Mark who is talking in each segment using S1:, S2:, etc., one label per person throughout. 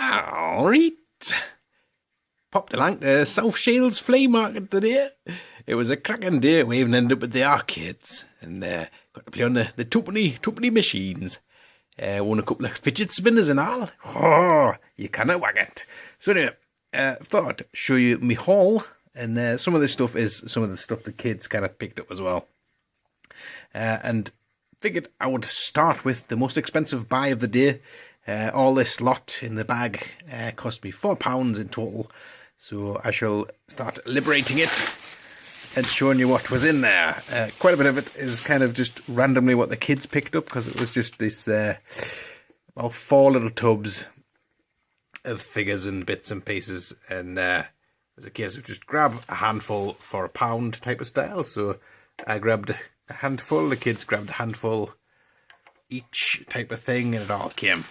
S1: Alright. Popped along to South Shields Flea Market today. It was a cracking day. We even ended up at the arcades and got to play on the twopenny machines. Won a couple of fidget spinners and all. Oh, you cannot whack it. So anyway, thought I'd show you my haul. And some of this stuff is some of the stuff the kids kind of picked up as well. And figured I would start with the most expensive buy of the day. All this lot in the bag cost me £4 in total. So I shall start liberating it and showing you what was in there. Quite a bit of it is kind of just randomly what the kids picked up, because it was just this about 4 little tubs of figures and bits and pieces, and it was a case of just grab a handful for £1 type of style. So I grabbed a handful, the kids grabbed a handful each type of thing, and it all came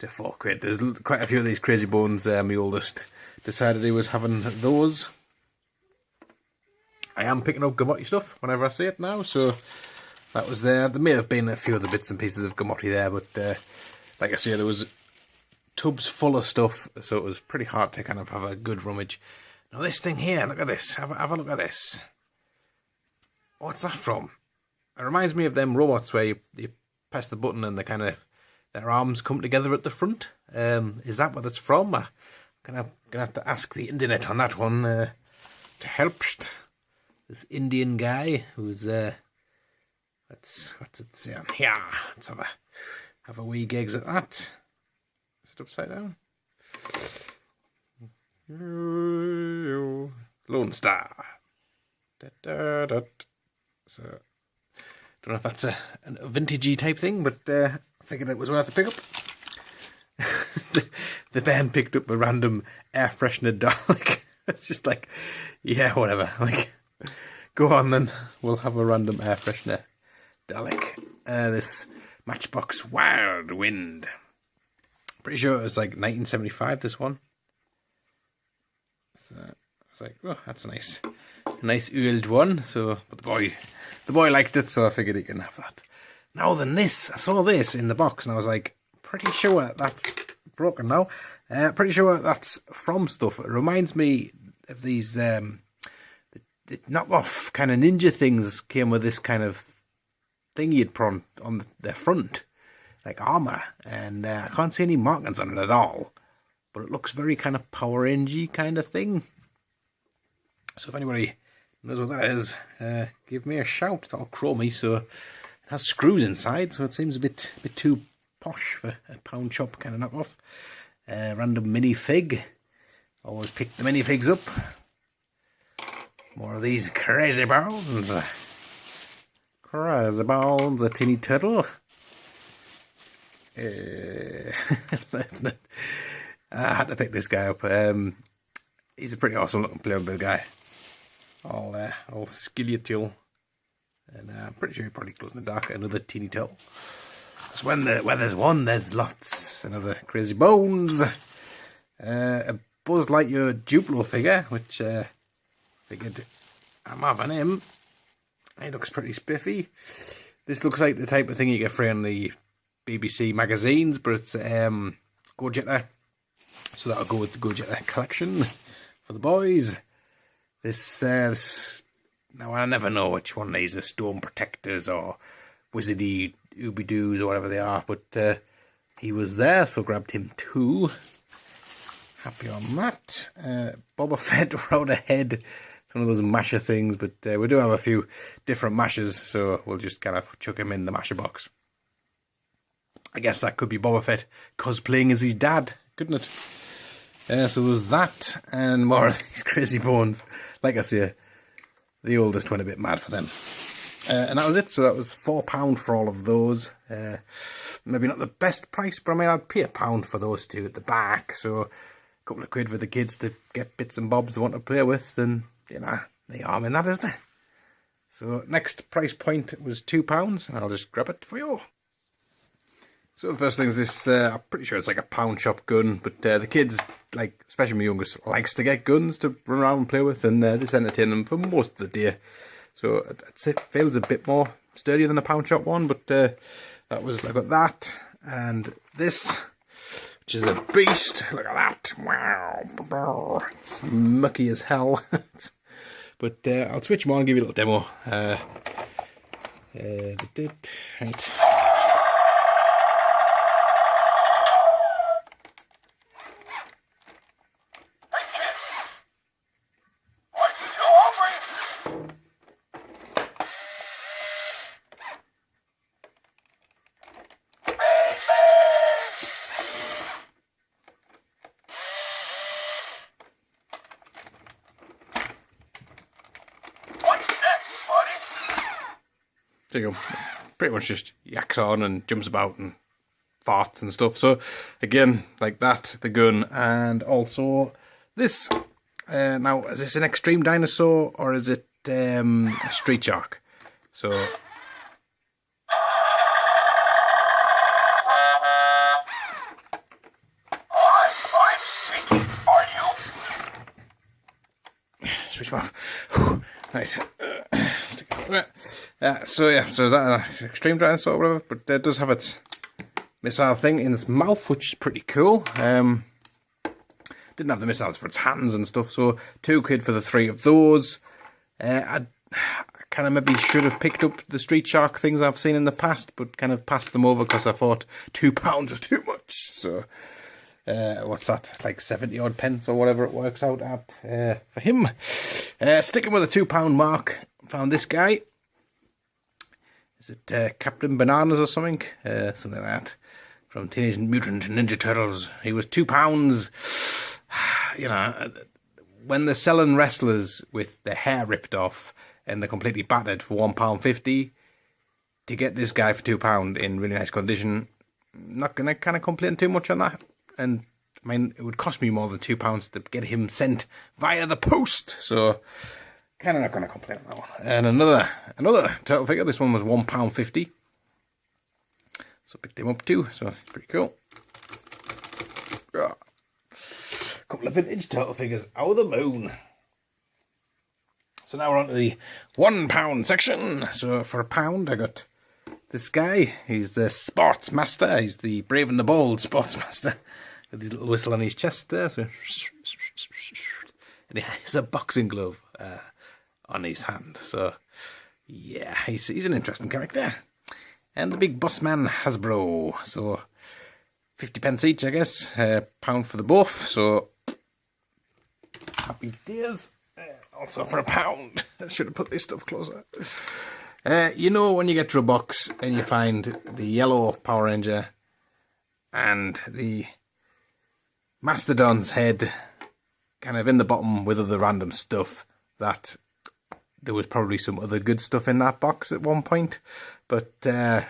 S1: to £4. There's quite a few of these crazy bones. My oldest decided he was having those. I am picking up Gamotti stuff whenever I see it now, so that was there. There may have been a few other bits and pieces of Gamotti there, but like I say, there was tubs full of stuff, so it was pretty hard to kind of have a good rummage. Now this thing here, look at this, have a look at this. What's that from? It reminds me of them robots where you press the button and their arms come together at the front. Is that what it's from? I'm gonna have to ask the internet on that one to help. This Indian guy who's what's it saying? Yeah, let's have a wee gigs at that. Is it upside down? Lone Star. So don't know if that's a vintagey type thing, but I figured it was worth a pick up. the band picked up a random air freshener Dalek. It's just like, yeah, whatever. Like, go on then. We'll have a random air freshener Dalek. This Matchbox Wild Wind. Pretty sure it was like 1975. This one. So it's like, oh, that's a nice old one. So, but the boy liked it, so I figured he can have that. Now then, this, I saw this in the box and I was like, pretty sure that's broken now. Pretty sure that's from stuff. It reminds me of these the knockoff kind of ninja things came with this kind of thing you'd put on their front, like armour, and I can't see any markings on it at all, but it looks very kind of Power Rangey kind of thing. So if anybody knows what that is, give me a shout. It's all chromy, so it has screws inside, so it seems a bit too posh for a pound shop kind of knockoff. Random minifig. Always pick the minifigs up. More of these crazy bones. Crazy bones, a tinny turtle. I had to pick this guy up. He's a pretty awesome looking Playmobil guy. All skeletal. And I'm pretty sure he probably glows in the dark. Another teeny turtle. Because where there's one, there's lots. Another crazy bones. A Buzz Lightyear Duplo figure, which figured I'm having him. He looks pretty spiffy. This looks like the type of thing you get free on the BBC magazines, but it's Go-Jetter. So that'll go with the Go-Jetter collection for the boys. This now I never know which one of these are Storm Protectors or Wizardy Ooby-Doos or whatever they are, but he was there, so grabbed him too. Happy on that. Boba Fett without a head. It's one of those masher things, but we do have a few different mashers, so we'll just kind of chuck him in the masher box. I guess that could be Boba Fett cosplaying as his dad, couldn't it? So there's that, and more of these crazy bones. Like I say, the oldest went a bit mad for them. And that was it, so that was £4 for all of those. Maybe not the best price, but I mean, I'd pay £1 for those two at the back, so a couple of quid for the kids to get bits and bobs they want to play with, and, you know, the harm in that, isn't there? So next price point was £2, and I'll just grab it for you. So the first thing is this, I'm pretty sure it's like a pound shop gun, but the kids, like, especially my youngest, likes to get guns to run around and play with, and this entertains them for most of the day. So I'd say it feels a bit more sturdier than a pound shop one, but I got that, and this, which is a beast. Look at that. Wow. It's mucky as hell. But I'll switch them on and give you a little demo. Right. There you go. Pretty much just yaks on and jumps about and farts and stuff. So again, like that, the gun, and also this. Now, is this an extreme dinosaur or is it a street shark? So switch them off. Right. So is that an extreme dinosaur or whatever? But it does have its missile thing in its mouth, which is pretty cool. Didn't have the missiles for its hands and stuff, so £2 for the 3 of those. I kind of maybe should have picked up the street shark things I've seen in the past, but kind of passed them over because I thought £2 is too much. So what's that, like 70 odd pence or whatever it works out at for him. Sticking with the £2 mark, found this guy. Is it Captain Bananas or something? Something like that. From Teenage Mutant Ninja Turtles. He was £2. You know, when they're selling wrestlers with their hair ripped off and they're completely battered for £1.50, to get this guy for £2 in really nice condition, I'm not going to kind of complain too much on that. And I mean, it would cost me more than £2 to get him sent via the post. So kind of not going to complain on that one. And another turtle figure. This one was £1.50. So picked him up too. So it's pretty cool. Couple of vintage turtle figures out of the moon. So now we're on to the £1 section. So for £1, I got this guy. He's the sports master. He's the brave and the bold sports master with his little whistle on his chest there. So, and he has a boxing glove on his hand. So yeah, he's an interesting character. And the big boss man Hasbro. So 50 pence each, I guess. £1 for the both. So happy days. Also for £1. I should have put this stuff closer. You know when you get to a box and you find the yellow Power Ranger and the Mastodon's head kind of in the bottom with other random stuff, that there was probably some other good stuff in that box at one point. But £1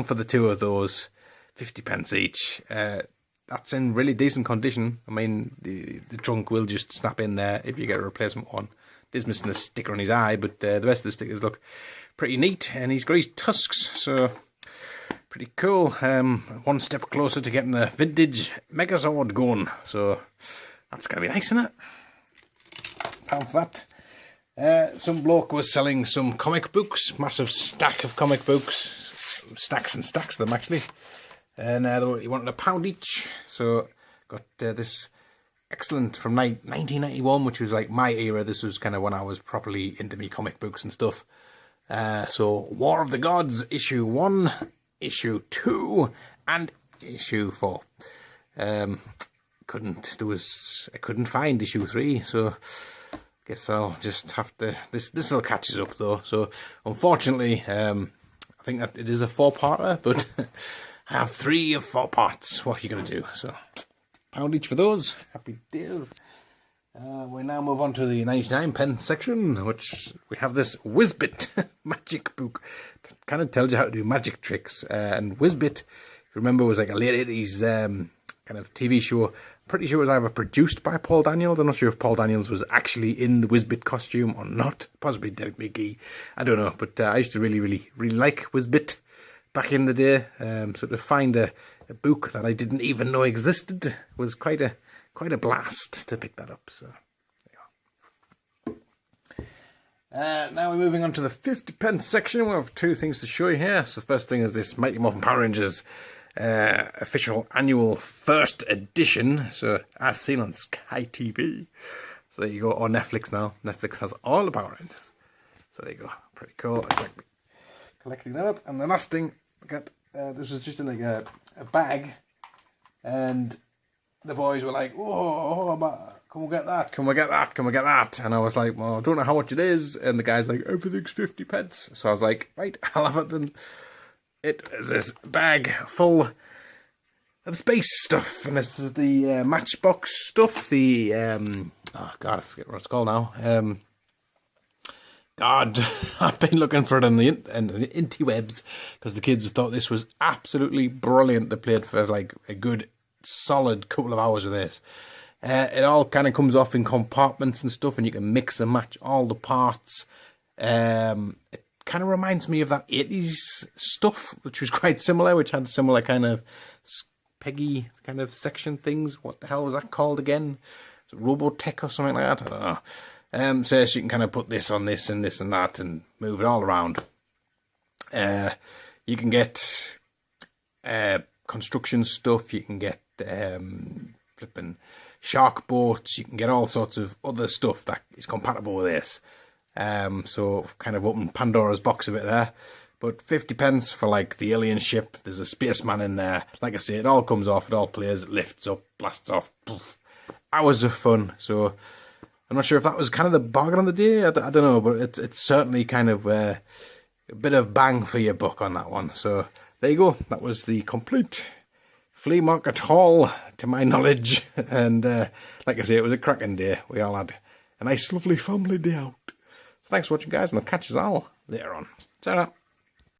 S1: for the 2 of those, 50 pence each. That's in really decent condition. I mean, the trunk will just snap in there if you get a replacement one. It is missing a sticker on his eye, but the rest of the stickers look pretty neat. And he's got his tusks, so pretty cool. One step closer to getting a vintage Megazord going. So that's going to be nice, isn't it? £1 for that. Some bloke was selling some comic books. Massive stack of comic books. Stacks and stacks of them, actually. And he wanted £1 each. So got this excellent from 1991, which was like my era. This was kind of when I was properly into me comic books and stuff. So War of the Gods, issue 1, issue 2, and issue 4. I couldn't find issue 3, so I guess I'll just have to. This will catch us up though. So unfortunately, I think that it is a 4-parter, but I have 3 of 4 parts. What are you gonna do? So £1 each for those. Happy days. We now move on to the 99 pence section, which we have this Whizbit magic book that kind of tells you how to do magic tricks. And Whizbit, if you remember, was like a late 80s kind of TV show. I'm pretty sure it was either produced by Paul Daniels. I'm not sure if Paul Daniels was actually in the Whizbit costume or not. Possibly Derek McGee. I don't know. But I used to really like Whizbit back in the day. So to find a book that I didn't even know existed was quite a blast to pick that up. So there you go. Now we're moving on to the 50 pence section. We have 2 things to show you here. So the first thing is this Mighty Morphin Power Rangers official annual first edition, so as seen on Sky TV. So there you go, or Netflix now. Netflix has all the Power Rangers. So there you go, pretty cool. Collecting that up. And the last thing, this was just in like a bag, and the boys were like, "Whoa, can we get that? Can we get that? Can we get that?" And I was like, "Well, I don't know how much it is." And the guy's like, "Everything's 50 pence." So I was like, "Right, I'll have it then." It is this bag full of space stuff, and this is the Matchbox stuff. The oh god, I forget what it's called now. God, I've been looking for it on the interwebs because the kids thought this was absolutely brilliant. They played for like a good solid couple of hours with this. It all kind of comes off in compartments and stuff, and you can mix and match all the parts. It kind of reminds me of that 80s stuff, which was quite similar, which had similar kind of Peggy kind of section things. What the hell was that called again? Robotech or something like that? I don't know. So you can kind of put this on this and this and that and move it all around. You can get construction stuff. You can get flipping shark boats. You can get all sorts of other stuff that is compatible with this. So kind of open Pandora's box a bit there. But 50 pence for like the alien ship. There's a spaceman in there. Like I say, it all comes off. It all plays. It lifts up, blasts off. Poof. Hours of fun. So I'm not sure if that was kind of the bargain on the day. I don't know, but it's certainly kind of a bit of bang for your buck on that one. So there you go. That was the complete flea market haul, to my knowledge. And like I say, it was a cracking day. We all had a nice, lovely family day out. So thanks for watching, guys, and I'll catch you all later on. Ta-ra.